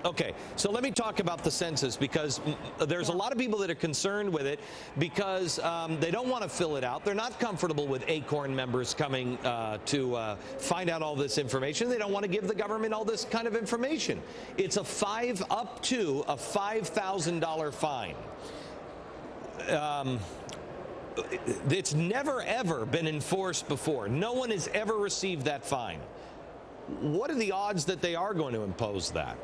Okay, so let me talk about the census, because there's a lot of people that are concerned with it because they don't want to fill it out. They're not comfortable with ACORN members coming to find out all this information. They don't want to give the government all this kind of information. It's up to a $5,000 fine. It's never, ever been enforced before. No one has ever received that fine. What are the odds that they are going to impose that?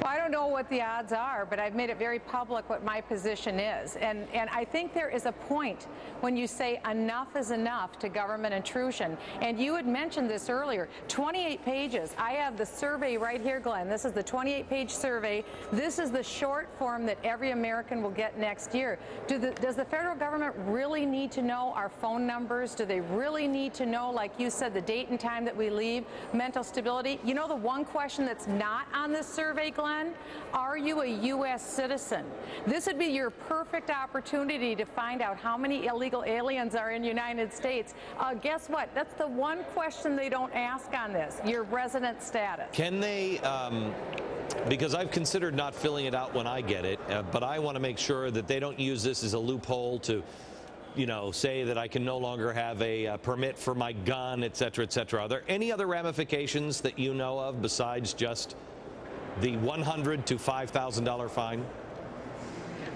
Well, I don't know what the odds are, but I've made it very public what my position is. And I think there is a point when you say enough is enough to government intrusion. And you had mentioned this earlier, 28 pages. I have the survey right here, Glenn. This is the 28-page survey. This is the short form that every American will get next year. Does the federal government really need to know our phone numbers? Do they really need to know, like you said, the date and time that we leave, mental stability? You know the one question that's not on this survey, Glenn? Are you a U.S. citizen? This would be your perfect opportunity to find out how many illegal aliens are in the United States. Guess what? That's the one question they don't ask on this, your resident status. Can they, because I've considered not filling it out when I get it, but I want to make sure that they don't use this as a loophole to, you know, say that I can no longer have a permit for my gun, et cetera, et cetera. Are there any other ramifications that you know of besides just the $100,000 to $5,000 fine?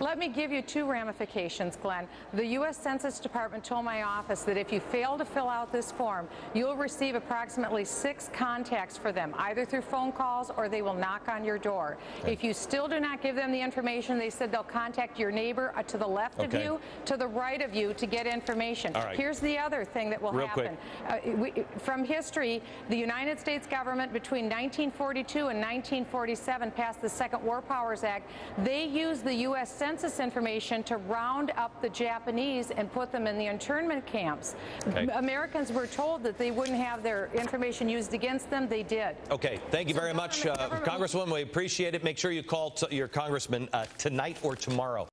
Let me give you two ramifications, Glenn. The U.S. Census Department told my office that if you fail to fill out this form, you'll receive approximately 6 contacts for them, either through phone calls or they will knock on your door. Okay. If you still do not give them the information, they said they'll contact your neighbor to the left of you, to the right of you, to get information. All right. Here's the other thing that will happen. From history, the United States government between 1942 and 1947 passed the Second War Powers Act. They used the U.S. Census information to round up the Japanese and put them in the internment camps. Okay. Americans were told that they wouldn't have their information used against them. They did. Okay. Thank you very much, Congresswoman. We appreciate it. Make sure you call your congressman tonight or tomorrow.